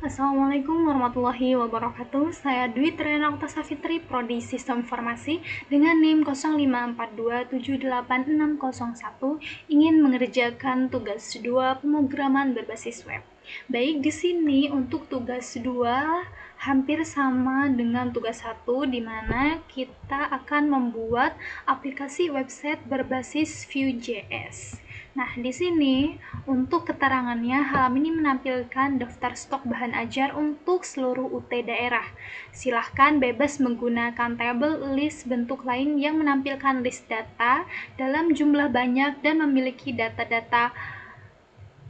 Assalamualaikum warahmatullahi wabarakatuh. Saya Dwi Triana Safitri, Prodi Sistem Informasi dengan NIM 0542786601, ingin mengerjakan tugas 2 pemrograman berbasis web. Baik, di sini untuk tugas 2 hampir sama dengan tugas 1, di mana kita akan membuat aplikasi website berbasis Vue.js. Nah, di sini untuk keterangannya, halaman ini menampilkan daftar stok bahan ajar untuk seluruh UT daerah. Silahkan bebas menggunakan tabel, list, bentuk lain yang menampilkan list data dalam jumlah banyak dan memiliki data-data.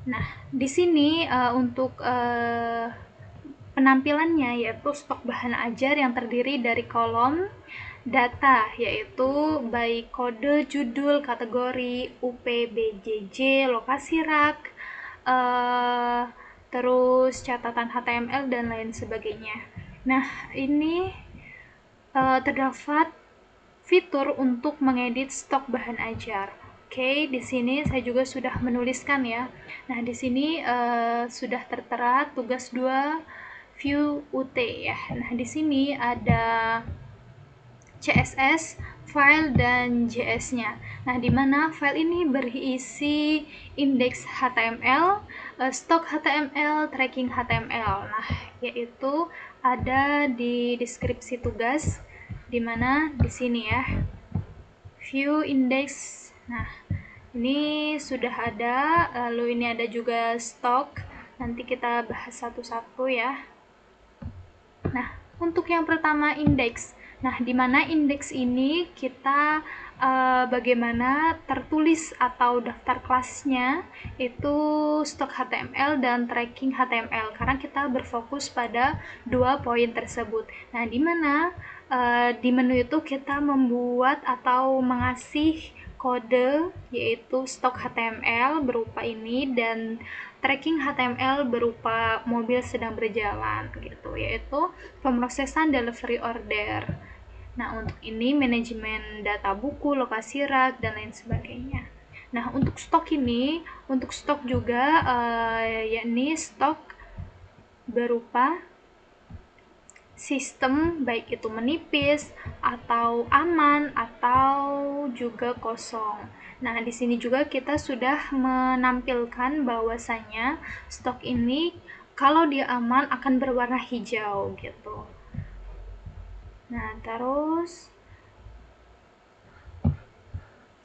Nah, di sini untuk penampilannya yaitu stok bahan ajar yang terdiri dari kolom data, yaitu baik kode, judul, kategori, UP, BJJ, lokasi rak, terus catatan HTML dan lain sebagainya. Nah, ini terdapat fitur untuk mengedit stok bahan ajar. Oke, di sini saya juga sudah menuliskan ya. Nah, di sini sudah tertera tugas 2 Vue UT ya. Nah, di sini ada CSS, file, dan JS-nya. Nah, di mana file ini berisi indeks HTML, stok HTML, tracking HTML. Nah, yaitu ada di deskripsi tugas, di mana di sini ya, view index. Nah, ini sudah ada, lalu ini ada juga stok. Nanti kita bahas satu-satu ya. Nah, untuk yang pertama indeks. Nah, di mana indeks ini kita bagaimana tertulis atau daftar kelasnya itu stok HTML dan tracking HTML, karena kita berfokus pada 2 poin tersebut. Nah, di mana di menu itu kita membuat atau mengasih kode yaitu stok HTML berupa ini dan tracking HTML berupa mobil sedang berjalan gitu, yaitu pemrosesan delivery order. Nah, untuk ini manajemen data buku, lokasi rak, dan lain sebagainya. Nah, untuk stok ini, untuk stok juga yakni stok berupa sistem, baik itu menipis atau aman atau juga kosong. Nah, di sini juga kita sudah menampilkan bahwasanya stok ini kalau dia aman akan berwarna hijau gitu. Nah, terus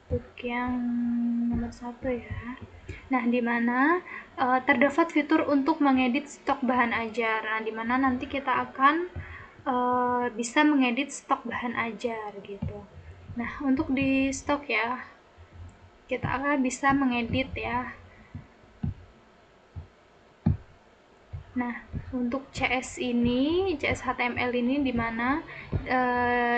untuk yang nomor 1 ya. Nah, di mana terdapat fitur untuk mengedit stok bahan ajar. Nah, di mana nanti kita akan bisa mengedit stok bahan ajar gitu. Nah, untuk di stok ya, kita akan bisa mengedit ya. Nah, untuk CS HTML ini di mana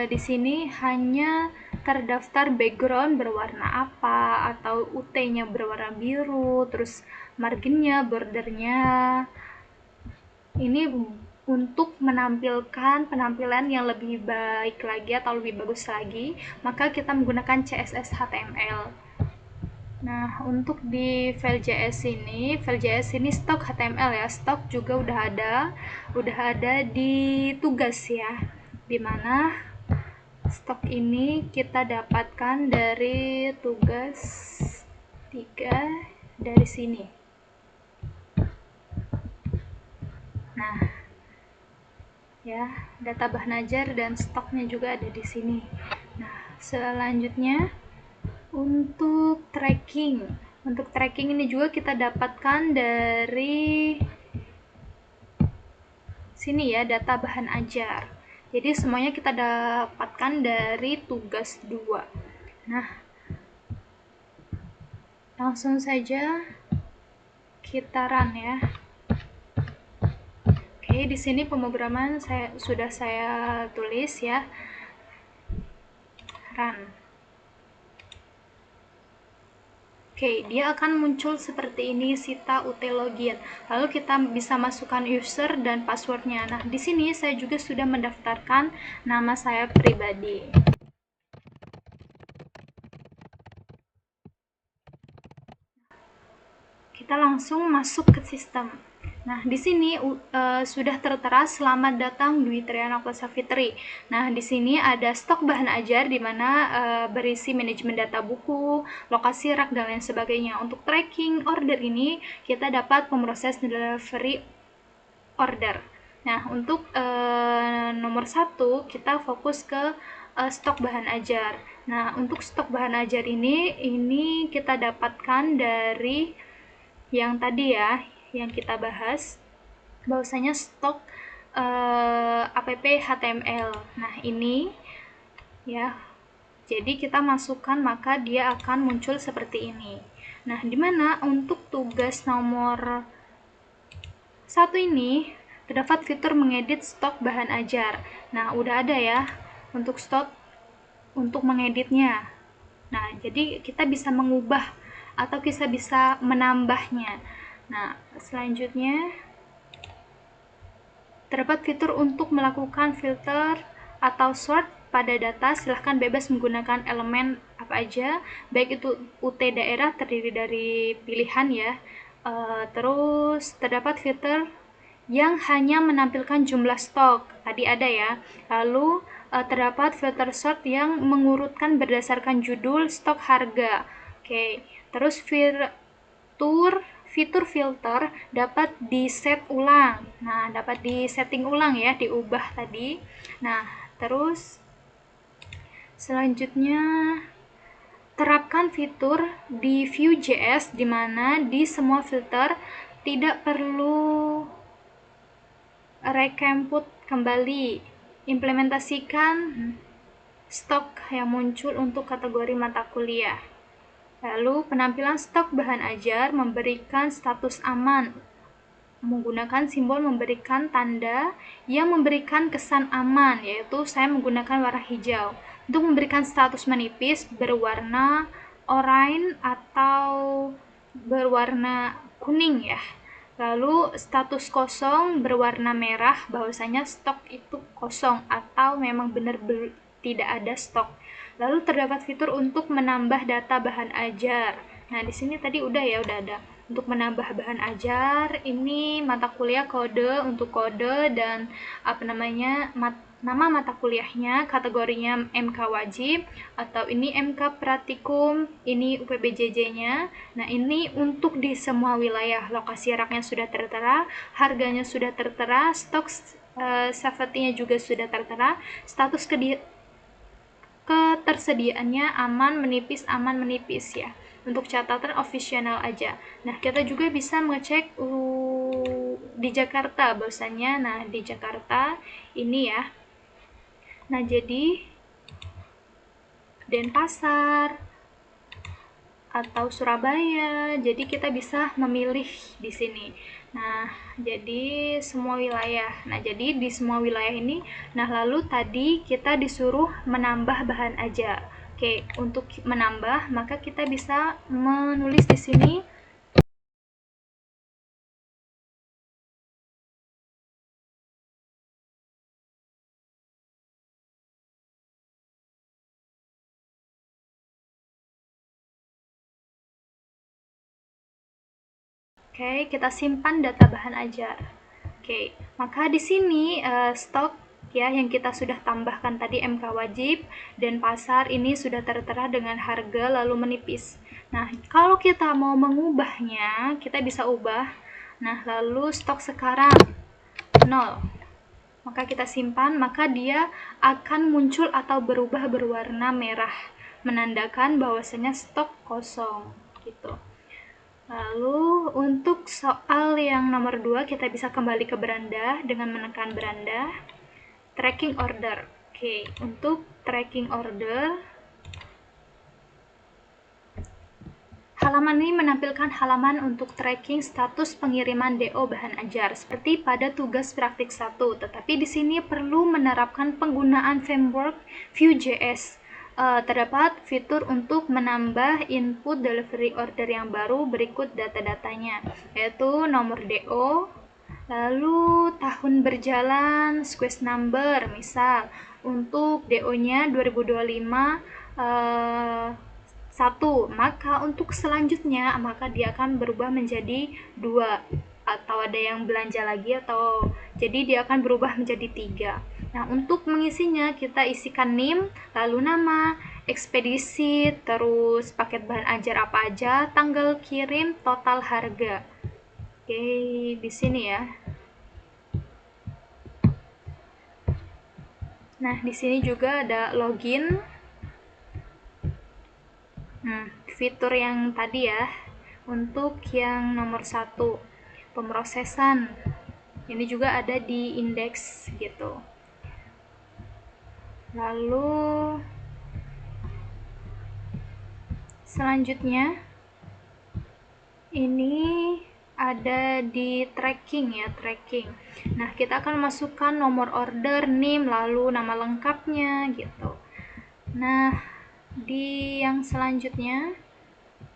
di sini hanya terdaftar background berwarna apa, atau UT-nya berwarna biru, terus marginnya, bordernya. Ini untuk menampilkan penampilan yang lebih baik lagi atau lebih bagus lagi, maka kita menggunakan CSS HTML. Nah, untuk di file JS ini stok HTML ya, stok juga udah ada di tugas ya, dimana stok ini kita dapatkan dari tugas 3 dari sini. Nah, ya, data bahan ajar dan stoknya juga ada di sini. Nah, selanjutnya untuk tracking. Untuk tracking ini juga kita dapatkan dari sini ya, data bahan ajar. Jadi semuanya kita dapatkan dari tugas 2. Nah, langsung saja kita run ya. Oke, di sini pemrograman sudah saya tulis ya. Run. Oke, dia akan muncul seperti ini, Sita UT login. Lalu kita bisa masukkan user dan passwordnya. Nah, di sini saya juga sudah mendaftarkan nama saya pribadi. Kita langsung masuk ke sistem. Nah, di sini sudah tertera selamat datang Dwi Triana Savitri. Nah, di sini ada stok bahan ajar di mana berisi manajemen data buku, lokasi rak dan lain sebagainya. Untuk tracking order ini kita dapat pemroses delivery order. Nah, untuk nomor 1 kita fokus ke stok bahan ajar. Nah, untuk stok bahan ajar ini kita dapatkan dari yang tadi ya, yang kita bahas bahwasanya stok app HTML. Nah, ini ya. Jadi kita masukkan maka dia akan muncul seperti ini. Nah, dimana untuk tugas nomor 1 ini terdapat fitur mengedit stok bahan ajar. Nah, udah ada ya untuk stok untuk mengeditnya. Nah, jadi kita bisa mengubah atau kita bisa menambahnya. Nah, selanjutnya terdapat fitur untuk melakukan filter atau sort pada data. Silahkan bebas menggunakan elemen apa aja, baik itu UT daerah terdiri dari pilihan ya. Terus terdapat fitur yang hanya menampilkan jumlah stok, tadi ada ya. Lalu terdapat filter sort yang mengurutkan berdasarkan judul, stok, harga. Oke, terus fitur filter dapat di-set ulang. Nah, dapat di-setting ulang ya, diubah tadi. Nah, terus selanjutnya terapkan fitur di Vue.js di mana di semua filter tidak perlu recambut kembali. Implementasikan stok yang muncul untuk kategori mata kuliah. Lalu penampilan stok bahan ajar memberikan status aman menggunakan simbol memberikan tanda yang memberikan kesan aman, yaitu saya menggunakan warna hijau. Untuk memberikan status menipis berwarna oranye atau berwarna kuning ya. Lalu status kosong berwarna merah, bahwasanya stok itu kosong atau memang benar tidak ada stok. Lalu terdapat fitur untuk menambah data bahan ajar. Nah, di sini tadi udah ada. Untuk menambah bahan ajar, ini mata kuliah kode untuk kode dan nama mata kuliahnya, kategorinya MK wajib atau ini MK praktikum, ini UPBJJ-nya. Nah, ini untuk di semua wilayah, lokasi raknya sudah tertera, harganya sudah tertera, stok safety-nya juga sudah tertera, status ketersediaannya aman menipis ya. Untuk catatan official aja. Nah, kita juga bisa mengecek di Jakarta bahwasannya. Nah, di Jakarta ini ya. Nah, jadi Denpasar atau Surabaya. Jadi kita bisa memilih di sini. Nah, jadi semua wilayah. Nah, jadi di semua wilayah ini, nah lalu tadi kita disuruh menambah bahan ajar. Oke, untuk menambah maka kita bisa menulis di sini Oke, kita simpan data bahan ajar. Oke, maka di sini stok ya yang kita sudah tambahkan tadi MK wajib dan pasar ini sudah tertera dengan harga lalu menipis. Nah, kalau kita mau mengubahnya, kita bisa ubah. Nah, lalu stok sekarang 0. Maka kita simpan, maka dia akan muncul atau berubah berwarna merah, menandakan bahwasanya stok kosong gitu. Lalu untuk soal yang nomor 2 kita bisa kembali ke beranda dengan menekan beranda tracking order. Oke, untuk tracking order halaman ini menampilkan halaman untuk tracking status pengiriman DO bahan ajar seperti pada tugas praktik 1, tetapi di sini perlu menerapkan penggunaan framework Vue.js. Terdapat fitur untuk menambah input delivery order yang baru berikut data-datanya, yaitu nomor DO, lalu tahun berjalan, squeeze number, misal untuk DO-nya 2025 1, maka untuk selanjutnya maka dia akan berubah menjadi 2. atau ada yang belanja lagi, atau jadi dia akan berubah menjadi 3. Nah, untuk mengisinya kita isikan NIM, lalu nama, ekspedisi, terus paket bahan ajar apa aja, tanggal kirim, total harga. Oke, di sini ya. Nah, di sini juga ada login. Nah, fitur yang tadi ya, untuk yang nomor 1, pemrosesan. Ini juga ada di indeks gitu. Lalu selanjutnya ini ada di tracking ya, tracking. Nah, kita akan masukkan nomor order, NIM, lalu nama lengkapnya gitu. Nah, di yang selanjutnya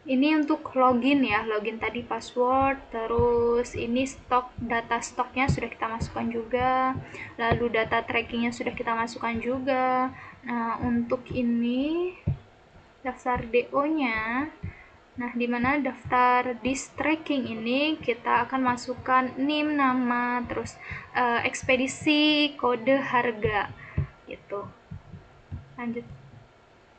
ini untuk login ya, login tadi password, terus ini stok, data stoknya sudah kita masukkan juga, lalu data trackingnya sudah kita masukkan juga. Nah, untuk ini daftar DO-nya, nah dimana daftar disk tracking ini kita akan masukkan NIM, nama, terus ekspedisi, kode, harga gitu.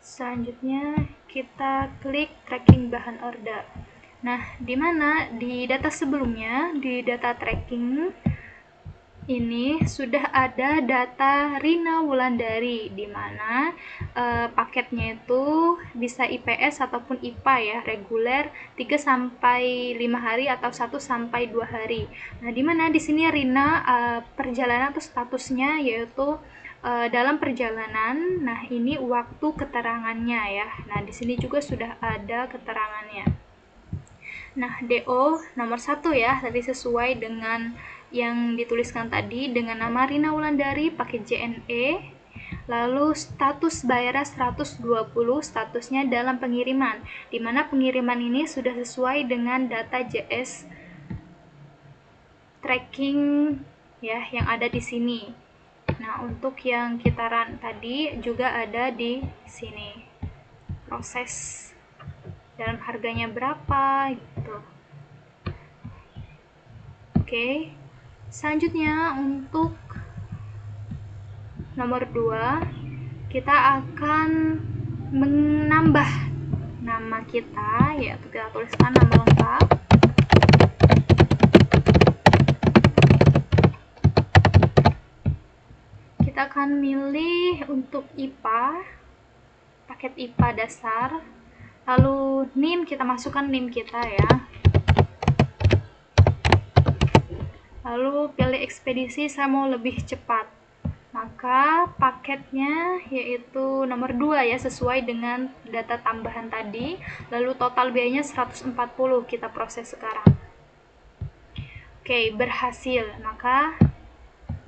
Selanjutnya kita klik tracking bahan order. Nah, di mana di data sebelumnya, di data tracking ini sudah ada data Rina Wulandari, di mana paketnya itu bisa IPS ataupun IPA ya, reguler 3 sampai 5 hari atau 1 sampai 2 hari. Nah, di mana di sini Rina perjalanan atau statusnya yaitu dalam perjalanan. Nah, ini waktu keterangannya ya. Nah, di sini juga sudah ada keterangannya. Nah, DO nomor 1 ya, tadi sesuai dengan yang dituliskan tadi, dengan nama Rina Wulandari pakai JNE. Lalu status bayarnya 120, statusnya dalam pengiriman, di mana pengiriman ini sudah sesuai dengan data JS tracking ya yang ada di sini. Nah, untuk yang kitaran tadi juga ada di sini. Proses dalam harganya berapa gitu. Oke. Selanjutnya untuk nomor 2, kita akan menambah nama kita, yaitu kita tuliskan nama lengkap. Kita akan milih untuk IPA, paket IPA dasar, lalu NIM, kita masukkan NIM kita ya. Lalu pilih ekspedisi, saya mau lebih cepat, maka paketnya yaitu nomor 2 ya, sesuai dengan data tambahan tadi. Lalu total biayanya 140, kita proses sekarang. Oke, berhasil, maka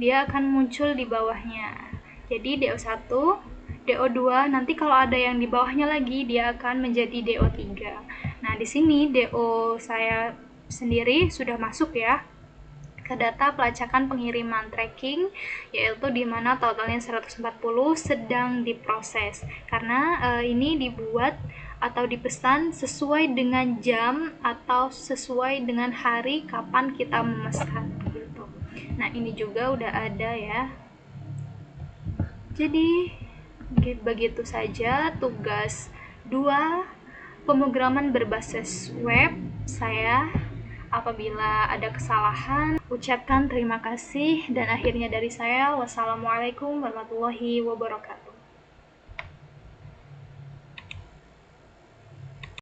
dia akan muncul di bawahnya. Jadi DO1, DO2, nanti kalau ada yang di bawahnya lagi dia akan menjadi DO3. Nah, di sini DO saya sendiri sudah masuk ya ke data pelacakan pengiriman tracking, yaitu di mana totalnya 140 sedang diproses, karena ini dibuat atau dipesan sesuai dengan jam atau sesuai dengan hari kapan kita memesan gitu. Nah, ini juga udah ada ya. Jadi begitu saja tugas 2 pemrograman berbasis web saya. Apabila ada kesalahan, ucapkan terima kasih, dan akhirnya dari saya, wassalamualaikum warahmatullahi wabarakatuh.